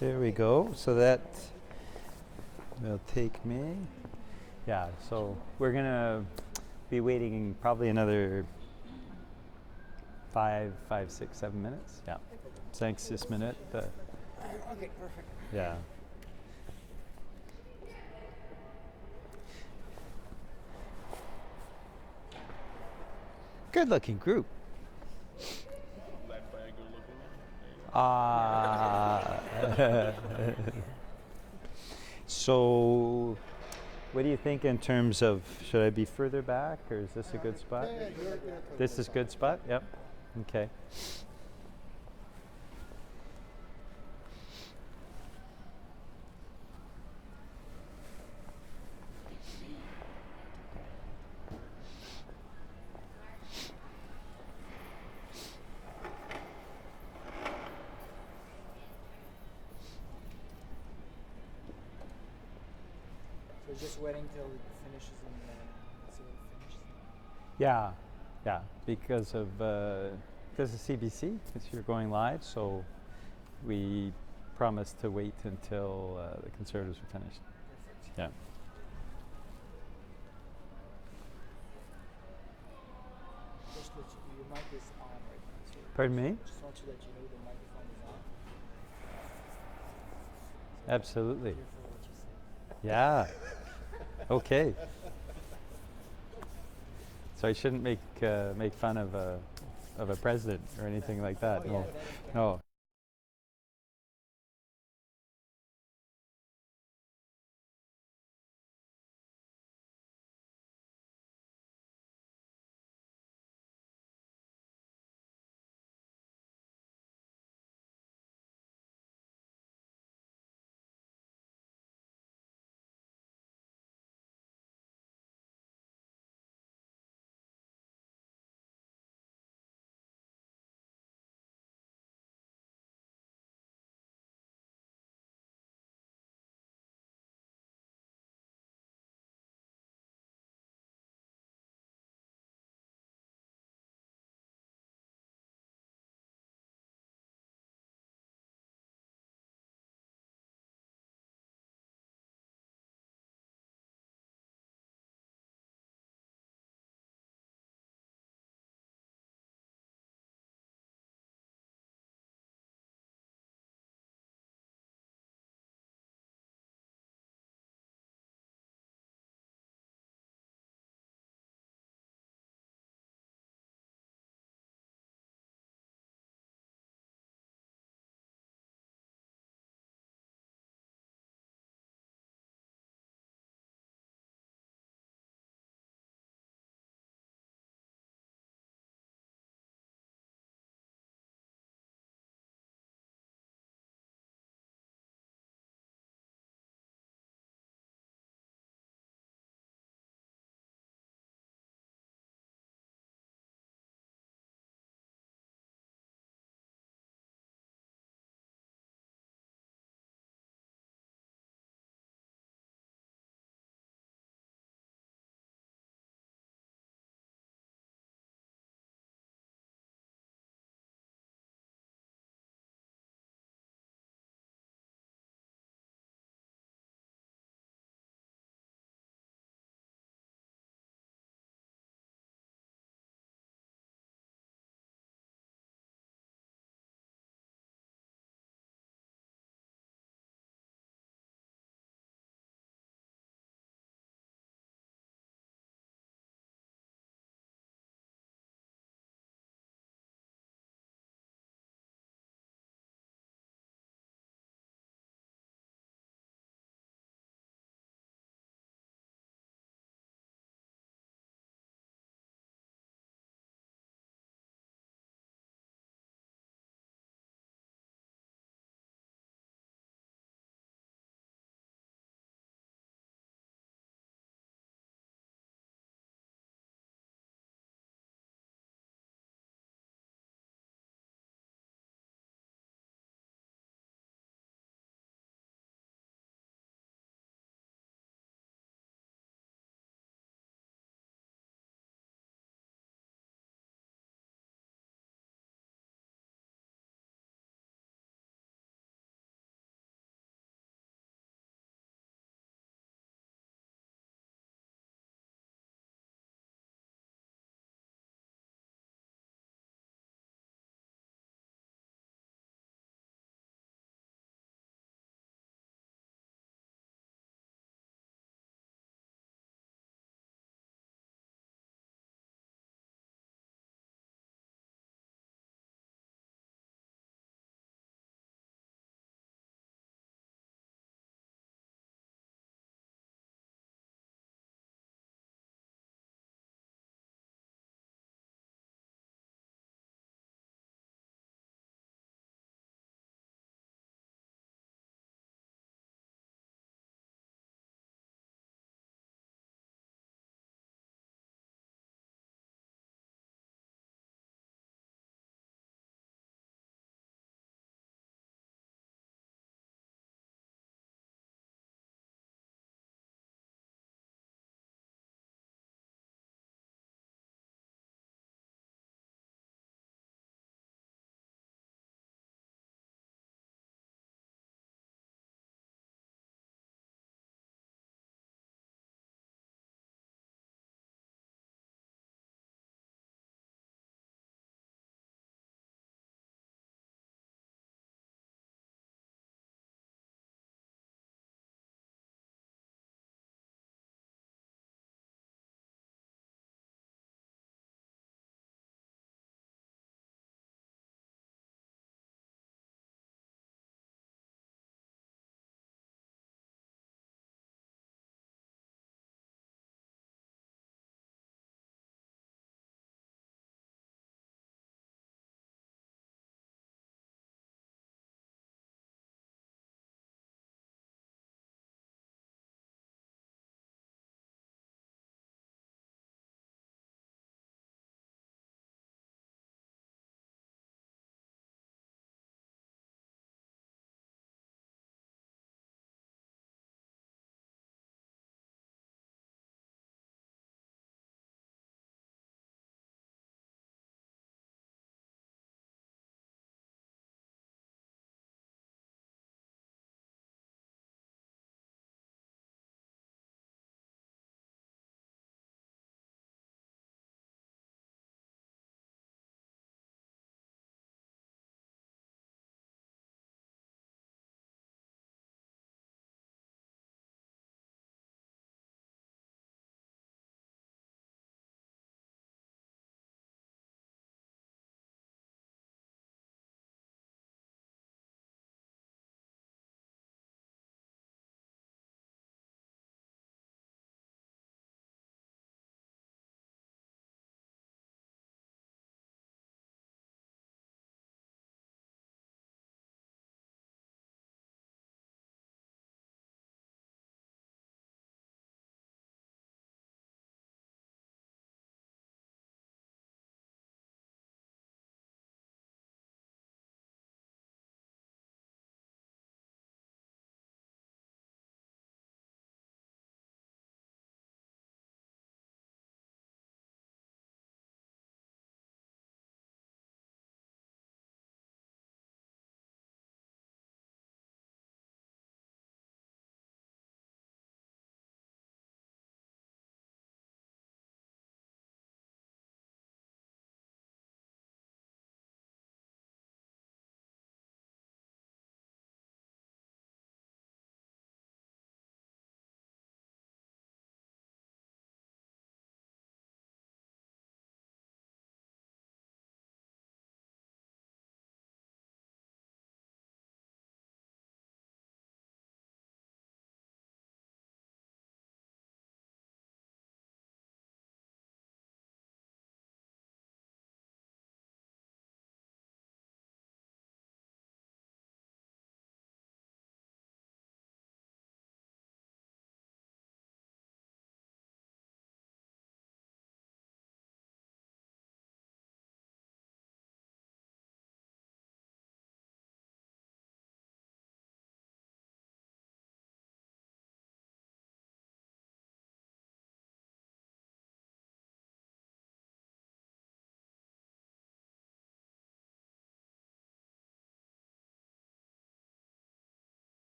There we go. So that will take me. Yeah, so we're going to be waiting probably another 5, 6, 7 minutes. Yeah. Thanks this minute. Okay, perfect. Yeah. Good looking group. Led by a good looking man. So, what do you think in terms of, should I be further back or is this a good spot? Yeah, you're This is good spot? Yep. Okay. So just waiting till it finishes and see what it finishes. Yeah, yeah, because of CBC, because you're going live, so we promised to wait until the Conservatives are finished. Perfect. Yeah. Just let you, your mic is on right now. So Pardon me? just want to let you know the microphone is on. Absolutely. Careful what you say. Yeah. Okay. So I shouldn't make fun of a president or anything like that. Oh, yeah, No. that you can. No.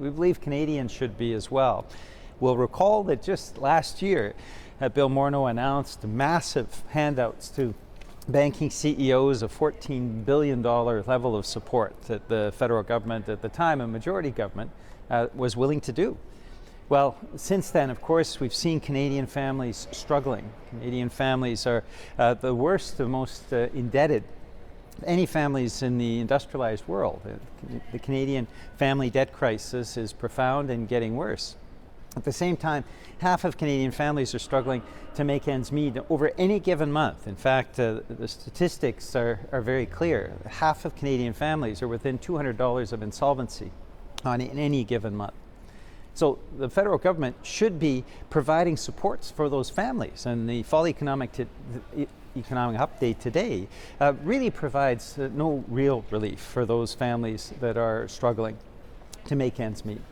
We believe Canadians should be as well. We'll recall that just last year, Bill Morneau announced massive handouts to banking CEOs, a $14 billion level of support that the federal government at the time, a majority government, was willing to do. Well, since then, of course, we've seen Canadian families struggling. Canadian families are the worst, the most indebted. Any families in the industrialized world. The Canadian family debt crisis is profound and getting worse. At the same time, half of Canadian families are struggling to make ends meet over any given month. In fact, the statistics are very clear. Half of Canadian families are within $200 of insolvency in any given month. So the federal government should be providing supports for those families, and the fall economic update today really provides no real relief for those families that are struggling to make ends meet.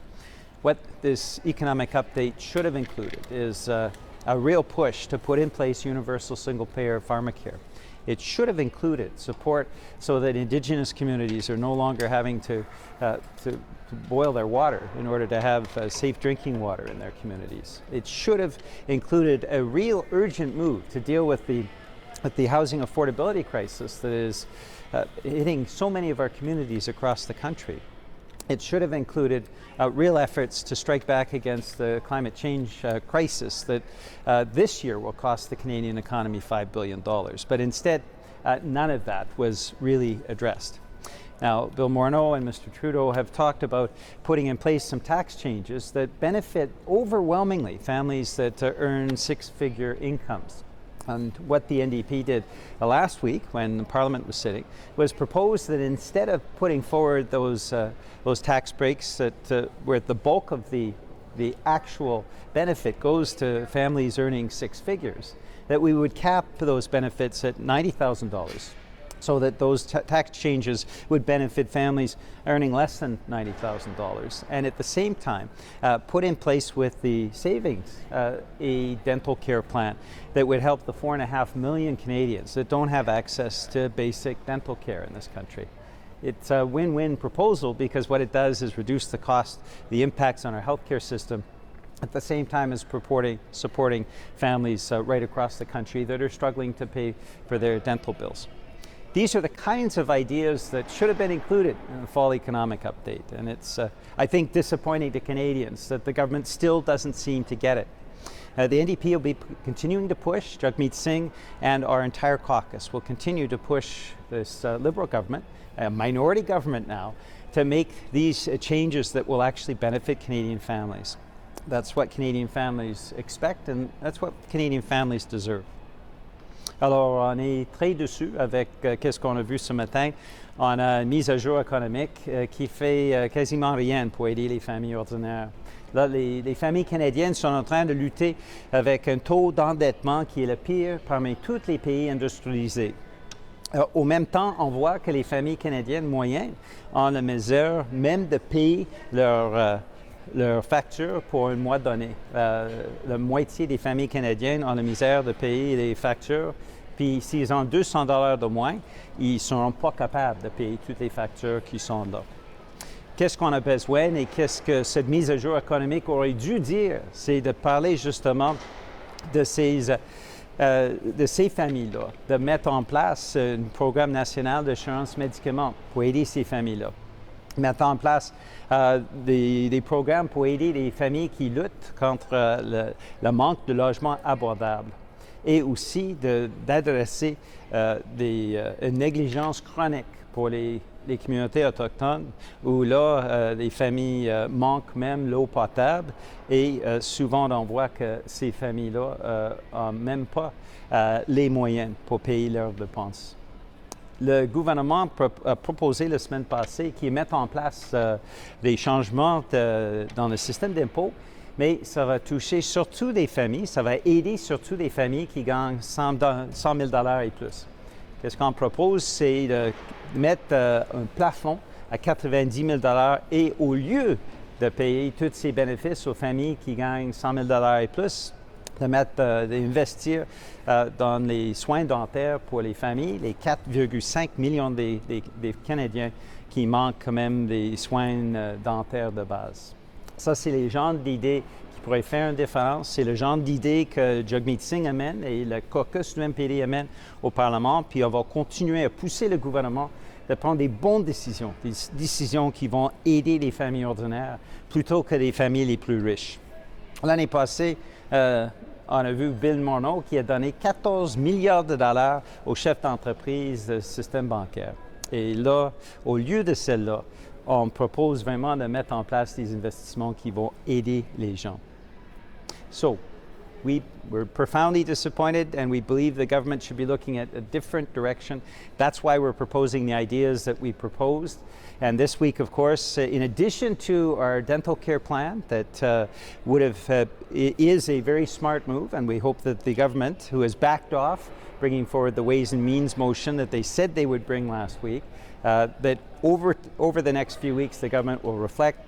What this economic update should have included is a real push to put in place universal single-payer Pharmacare. It should have included support so that Indigenous communities are no longer having to boil their water in order to have safe drinking water in their communities. It should have included a real urgent move to deal with the housing affordability crisis that is hitting so many of our communities across the country. It should have included real efforts to strike back against the climate change crisis that this year will cost the Canadian economy $5 billion. But instead, none of that was really addressed. Now, Bill Morneau and Mr. Trudeau have talked about putting in place some tax changes that benefit overwhelmingly families that earn six-figure incomes. And what the NDP did last week when Parliament was sitting was propose that instead of putting forward those tax breaks that where the bulk of the actual benefit goes to families earning six figures, that we would cap those benefits at $90,000 so that those tax changes would benefit families earning less than $90,000, and at the same time put in place with the savings a dental care plan that would help the 4.5 million Canadians that don't have access to basic dental care in this country. It's a win-win proposal because what it does is reduce the cost, the impacts on our healthcare system, at the same time as supporting families right across the country that are struggling to pay for their dental bills. These are the kinds of ideas that should have been included in the fall economic update, and it's, I think, disappointing to Canadians that the government still doesn't seem to get it. The NDP will be continuing to push, Jagmeet Singh and our entire caucus will continue to push this Liberal government, a minority government now, to make these changes that will actually benefit Canadian families. That's what Canadian families expect, and that's what Canadian families deserve. Alors, on est très dessus avec qu'est-ce qu'on a vu ce matin. On a une mise à jour économique qui fait quasiment rien pour aider les familles ordinaires. Là, les familles canadiennes sont en train de lutter avec un taux d'endettement qui est le pire parmi tous les pays industrialisés. Au même temps, on voit que les familles canadiennes moyennes ont la misère même de payer leur facture pour un mois donné. La moitié des familles canadiennes ont la misère de payer les factures. Puis s'ils ont $200 de moins, ils ne seront pas capables de payer toutes les factures qui sont là. Qu'est-ce qu'on a besoin et qu'est-ce que cette mise à jour économique aurait dû dire? C'est de parler justement de ces familles-là, de mettre en place un programme national d'assurance médicaments pour aider ces familles-là. Mettre en place des programmes pour aider les familles qui luttent contre le manque de logements abordables et aussi d'adresser une négligence chronique pour les communautés autochtones où là, les familles manquent même l'eau potable et souvent on voit que ces familles-là n'ont même pas les moyens pour payer leurs dépenses. Le gouvernement a proposé la semaine passée qu'il mette en place des changements dans le système d'impôt, mais ça va toucher surtout des familles, ça va aider surtout des familles qui gagnent 100 000 et plus. Qu'est-ce qu'on propose, c'est de mettre un plafond à 90 000 et au lieu de payer tous ces bénéfices aux familles qui gagnent 100 000 et plus, d'investir dans les soins dentaires pour les familles, les 4,5 millions des Canadiens qui manquent quand même des soins dentaires de base. Ça, c'est les genres d'idées qui pourraient faire une différence. C'est le genre d'idées que Jagmeet Singh amène et le caucus du MPD amène au Parlement. Puis on va continuer à pousser le gouvernement de prendre des bonnes décisions, des décisions qui vont aider les familles ordinaires plutôt que les familles les plus riches. L'année passée, on a vu Bill Morneau qui a donné 14 milliards de dollars aux chefs d'entreprise du système bancaire. Et là, au lieu de celle-là, on propose vraiment de mettre en place des investissements qui vont aider les gens. So, we're profoundly disappointed and we believe the government should be looking at a different direction. That's why we're proposing the ideas that we proposed. And this week, of course, in addition to our dental care plan that is a very smart move, and we hope that the government, who has backed off bringing forward the Ways and Means motion that they said they would bring last week, that over the next few weeks the government will reflect,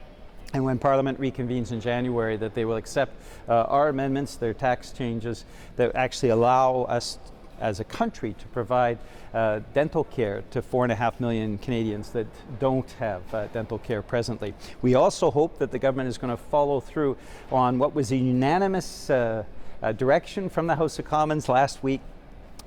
and when Parliament reconvenes in January, that they will accept our amendments, their tax changes that actually allow us as a country to provide dental care to 4.5 million Canadians that don't have dental care presently. We also hope that the government is going to follow through on what was a unanimous direction from the House of Commons last week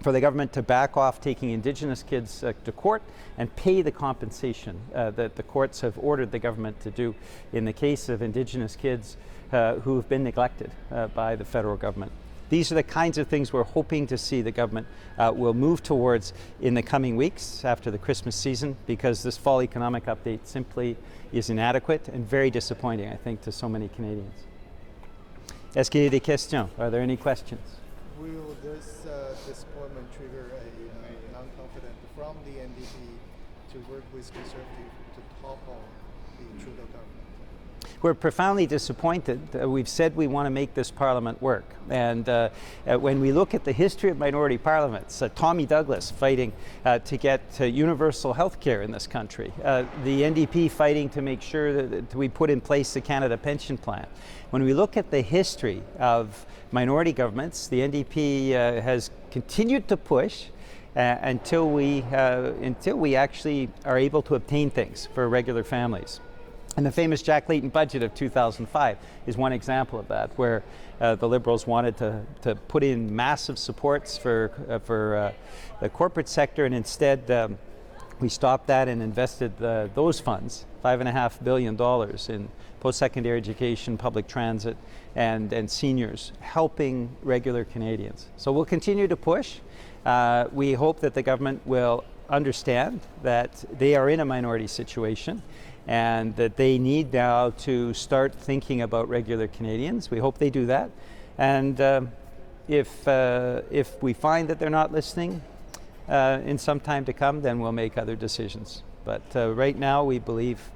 for the government to back off taking Indigenous kids to court and pay the compensation that the courts have ordered the government to do in the case of Indigenous kids who have been neglected by the federal government. These are the kinds of things we're hoping to see the government will move towards in the coming weeks after the Christmas season, because this fall economic update simply is inadequate and very disappointing, I think, to so many Canadians. Est-ce qu'il y a des questions? Are there any questions? Will this disappointment trigger a non-confident from the NDP to work with Conservative to topple the Trudeau government? We're profoundly disappointed. We've said we want to make this parliament work. And when we look at the history of minority parliaments, Tommy Douglas fighting to get universal health care in this country, the NDP fighting to make sure that we put in place the Canada Pension Plan. When we look at the history of minority governments, the NDP has continued to push until we actually are able to obtain things for regular families. And the famous Jack Layton budget of 2005 is one example of that, where the Liberals wanted to put in massive supports for the corporate sector, and instead we stopped that and invested those funds, $5.5 billion in post-secondary education, public transit, and seniors, helping regular Canadians. So we'll continue to push. We hope that the government will understand that they are in a minority situation and that they need now to start thinking about regular Canadians. We hope they do that. And if we find that they're not listening in some time to come, then we'll make other decisions. But right now we believe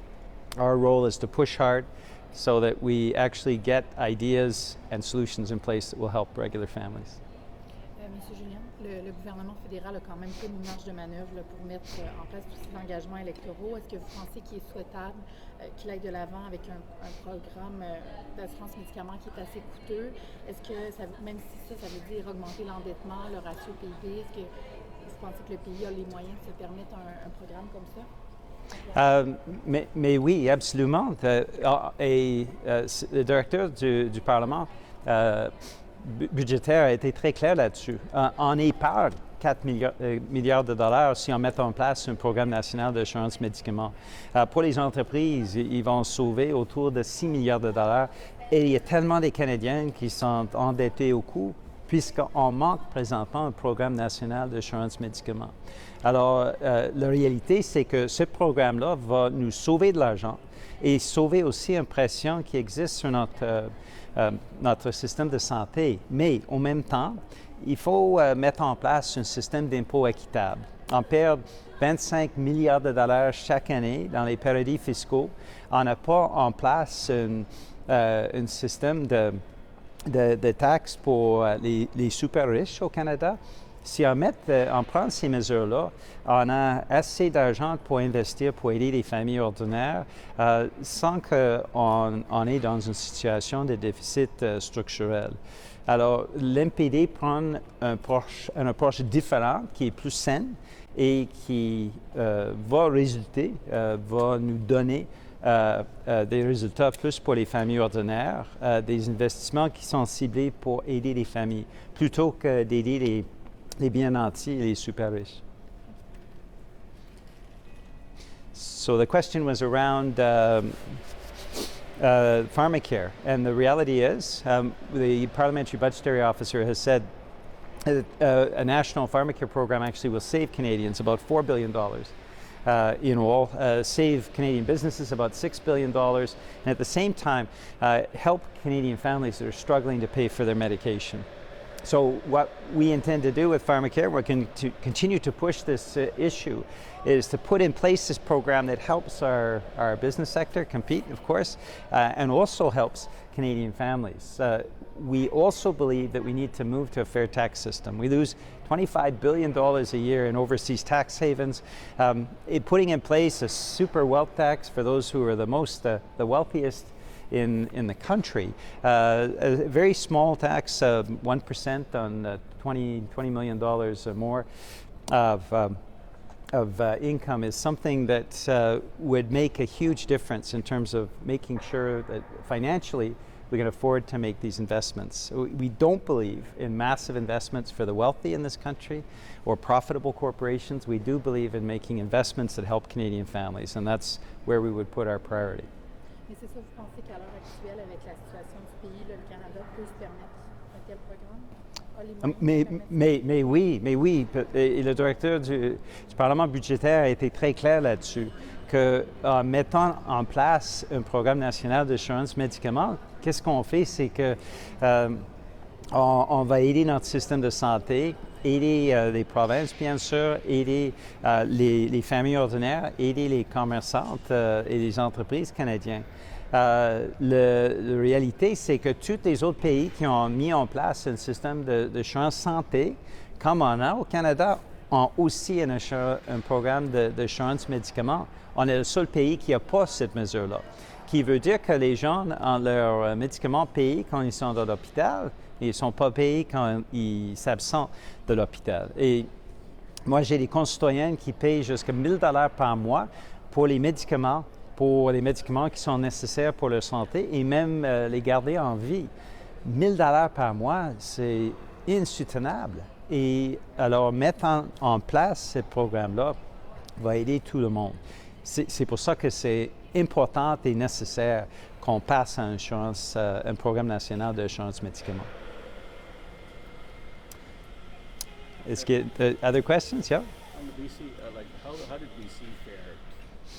our role is to push hard so that we actually get ideas and solutions in place that will help regular families. Monsieur Julian, le gouvernement fédéral a quand même pris une marge de manœuvre là, pour mettre en place tous ces engagements électoraux. Est-ce que vous pensez qu'il est souhaitable qu'il aille de l'avant avec un programme d'assurance médicaments qui est assez coûteux? Est-ce que, même si ça veut dire augmenter l'endettement, le ratio PIB, est-ce que vous pensez que le pays a les moyens de se permettre un programme comme ça? Mais oui, absolument. Le directeur du Parlement budgétaire a été très clair là-dessus. On épargne 4 milliards de dollars si on met en place un programme national d'assurance médicaments. Pour les entreprises, ils vont sauver autour de 6 milliards de dollars. Et il y a tellement de Canadiens qui sont endettés au coût, puisqu'on manque présentement un programme national d'assurance médicaments. Alors, la réalité, c'est que ce programme-là va nous sauver de l'argent et sauver aussi une pression qui existe sur notre système de santé. Mais en même temps, il faut mettre en place un système d'impôt équitable. On perd 25 milliards de dollars chaque année dans les paradis fiscaux. On n'a pas en place un système de taxes pour les super riches au Canada. si on prend ces mesures-là, on a assez d'argent pour investir, pour aider les familles ordinaires, sans qu'on est dans une situation de déficit structurel. Alors, l'NPD prend une approche différente, qui est plus saine et qui va nous donner des résultats plus pour les familles ordinaires, des investissements qui sont ciblés pour aider les familles, plutôt que d'aider les bien nantis et les super riches. So the question was around Pharmacare, and the reality is the parliamentary budgetary officer has said that a national Pharmacare program actually will save Canadians about $4 billion in all, save Canadian businesses about $6 billion, and at the same time help Canadian families that are struggling to pay for their medication. So what we intend to do with Pharmacare, we're going to continue to push this issue, is to put in place this program that helps our business sector compete, of course, and also helps Canadian families. We also believe that we need to move to a fair tax system. We lose $25 billion a year in overseas tax havens. Putting in place a super wealth tax for those who are the wealthiest in the country, a very small tax, 1% on $20 million or more of income, is something that would make a huge difference in terms of making sure that financially we can afford to make these investments. We don't believe in massive investments for the wealthy in this country or profitable corporations. We do believe in making investments that help Canadian families, and that's where we would put our priority. Mais c'est ça, vous pensez qu'à l'heure actuelle, avec la situation du pays, le Canada peut se permettre un tel programme? Mais oui, et le directeur du Parlement budgétaire a été très clair là-dessus, qu'en mettant en place un programme national d'assurance médicaments, qu'est-ce qu'on fait, c'est que on va aider notre système de santé, aider les provinces, bien sûr, aider les familles ordinaires, aider les commerçantes et les entreprises canadiennes. La réalité, c'est que tous les autres pays qui ont mis en place un système d'assurance santé, comme on a au Canada, ont aussi un programme d'assurance médicaments. On est le seul pays qui n'a pas cette mesure-là, qui veut dire que les gens ont leurs médicaments payés quand ils sont dans l'hôpital, et ils ne sont pas payés quand ils s'absentent de l'hôpital. Et moi, j'ai des concitoyens qui payent jusqu'à $1 000 par mois pour les médicaments qui sont nécessaires pour leur santé et même les garder en vie. $1 000 par mois, c'est insoutenable. Et alors, mettre en place ce programme-là va aider tout le monde. C'est pour ça que c'est important et nécessaire qu'on passe à un programme national d'assurance médicaments. Other questions? Yeah? On the BC, how did BC fare?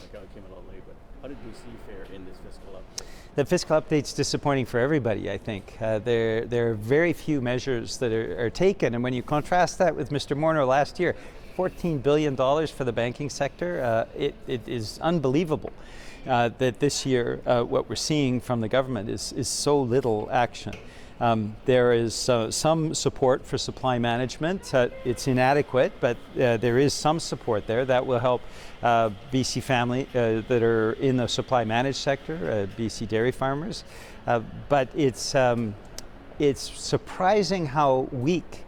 Like, I came a little late, but how did BC fare in this fiscal update? The fiscal update's disappointing for everybody, I think. There are very few measures that are taken, and when you contrast that with Mr. Morneau last year, $14 billion for the banking sector, it is unbelievable that this year what we're seeing from the government is so little action. There is some support for supply management. It's inadequate, but there is some support there that will help BC family that are in the supply managed sector, BC dairy farmers. But it's surprising how weak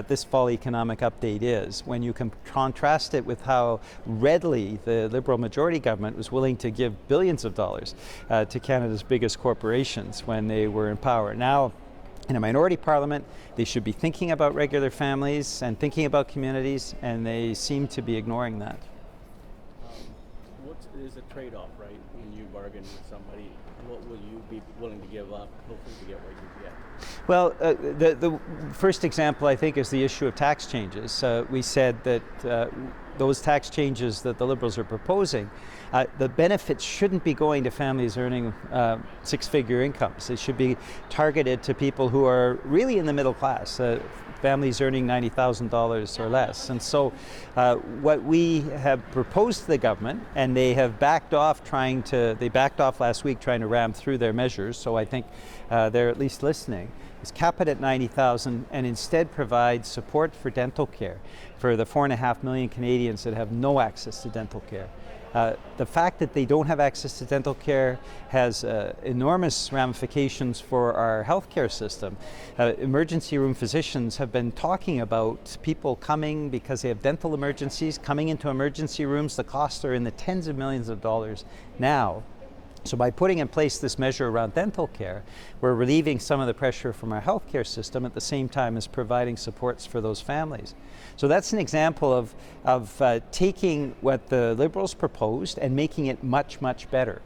this fall economic update is when you can contrast it with how readily the Liberal majority government was willing to give billions of dollars to Canada's biggest corporations when they were in power. Now, in a minority parliament, they should be thinking about regular families and thinking about communities, and they seem to be ignoring that. What is a trade-off, right? When you bargain with somebody, what will you be willing to give up, hopefully to get what you get? Well, the first example, I think, is the issue of tax changes. We said that those tax changes that the Liberals are proposing, the benefits shouldn't be going to families earning six-figure incomes. It should be targeted to people who are really in the middle class, families earning $90,000 or less. And so what we have proposed to the government, and they have backed off they backed off last week trying to ram through their measures, so I think they're at least listening, is cap it at 90,000 and instead provide support for dental care for the 4.5 million Canadians that have no access to dental care. The fact that they don't have access to dental care has enormous ramifications for our healthcare system. Emergency room physicians have been talking about people coming because they have dental emergencies, coming into emergency rooms. The costs are in the tens of millions of dollars now. So by putting in place this measure around dental care, we're relieving some of the pressure from our healthcare system at the same time as providing supports for those families. So that's an example of taking what the Liberals proposed and making it much, much better.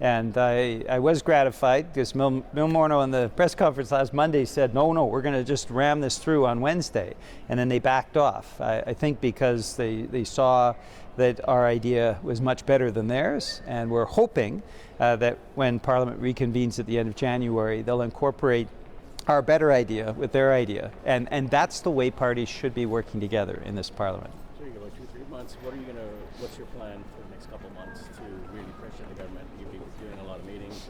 And I was gratified because Bill Morneau in the press conference last Monday said, no, we're going to just ram this through on Wednesday. And then they backed off, I think because they saw that our idea was much better than theirs. And we're hoping that when Parliament reconvenes at the end of January, they'll incorporate our better idea with their idea. And that's the way parties should be working together in this Parliament. So you got about 2-3 months. What's your plan for the next couple of months to really pressure the government? You've been doing a lot of meetings,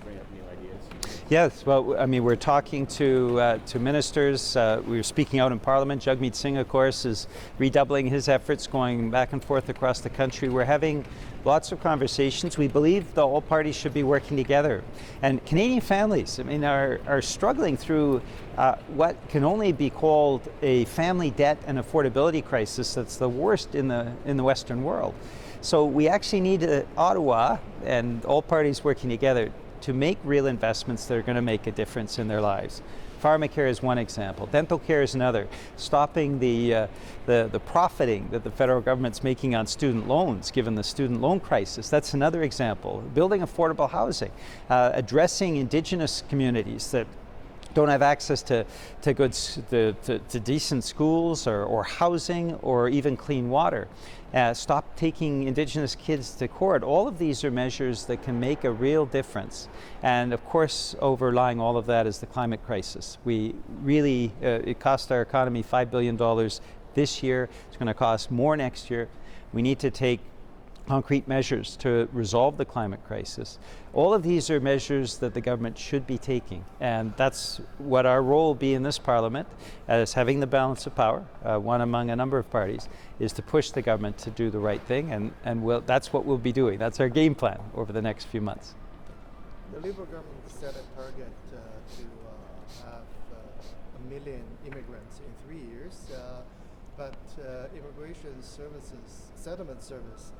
bring up new ideas. Yes, well, I mean, we're talking to ministers. We're speaking out in Parliament. Jagmeet Singh, of course, is redoubling his efforts, going back and forth across the country. We're having lots of conversations. We believe that all parties should be working together. And Canadian families, I mean, are struggling through what can only be called a family debt and affordability crisis that's the worst in the Western world. So we actually need Ottawa and all parties working together to make real investments that are going to make a difference in their lives. Pharmacare is one example. Dental care is another. Stopping the profiting that the federal government's making on student loans, given the student loan crisis, that's another example. Building affordable housing, addressing Indigenous communities that don't have access to decent schools or housing or even clean water. Stop taking Indigenous kids to court. All of these are measures that can make a real difference. And of course, overlying all of that is the climate crisis. It cost our economy $5 billion this year. It's going to cost more next year. We need to take concrete measures to resolve the climate crisis. All of these are measures that the government should be taking, and that's what our role will be in this Parliament, as having the balance of power, one among a number of parties, is to push the government to do the right thing, and that's what we'll be doing. That's our game plan over the next few months. The Liberal government set a target to have 1 million immigrants in 3 years, but immigration services, settlement service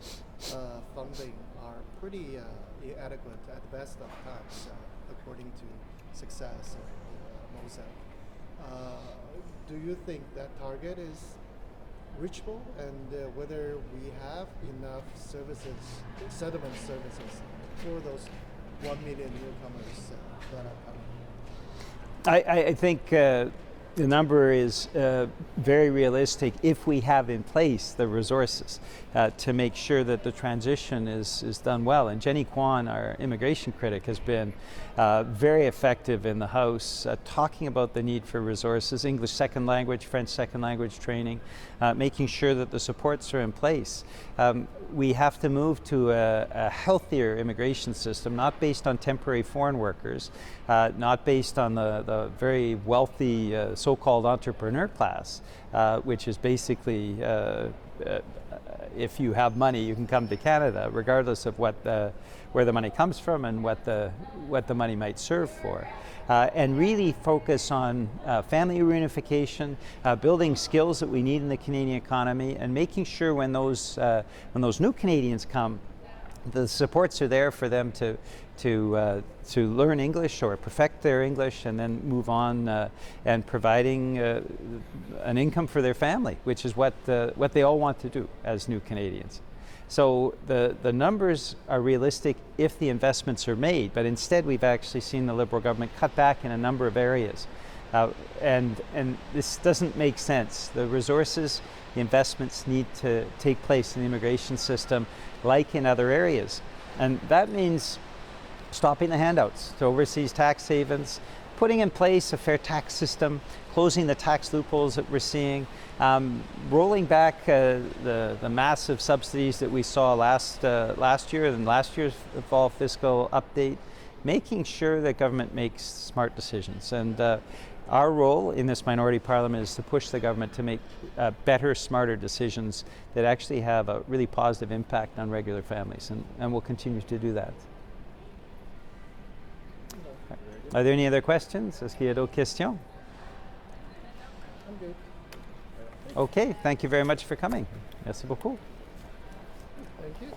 funding are pretty inadequate at the best of times, according to Success and Mosaic. Do you think that target is reachable, and whether we have enough services, settlement services, for those 1 million newcomers that are coming? I think the number is very realistic if we have in place the resources to make sure that the transition is done well. And Jenny Kwan, our immigration critic, has been very effective in the House talking about the need for resources, English second language, French second language training, making sure that the supports are in place. We have to move to a healthier immigration system, not based on temporary foreign workers, not based on the very wealthy so-called entrepreneur class, which is basically if you have money, you can come to Canada, regardless of where the money comes from and what the money might serve for. And really focus on family reunification, building skills that we need in the Canadian economy, and making sure when those new Canadians come, the supports are there for them to learn English or perfect their English and then move on and providing an income for their family, which is what they all want to do as new Canadians. So the numbers are realistic if the investments are made, but instead we've actually seen the Liberal government cut back in a number of areas. And this doesn't make sense. The resources, the investments need to take place in the immigration system like in other areas. And that means stopping the handouts to overseas tax havens, putting in place a fair tax system, closing the tax loopholes that we're seeing, rolling back the massive subsidies that we saw last year and last year's fall fiscal update, making sure that government makes smart decisions. And our role in this minority parliament is to push the government to make better, smarter decisions that actually have a really positive impact on regular families, and we'll continue to do that. Are there any other questions? Est-ce qu'il y a d'autres questions? I'm good. Okay, thank you very much for coming. Merci beaucoup. Thank you.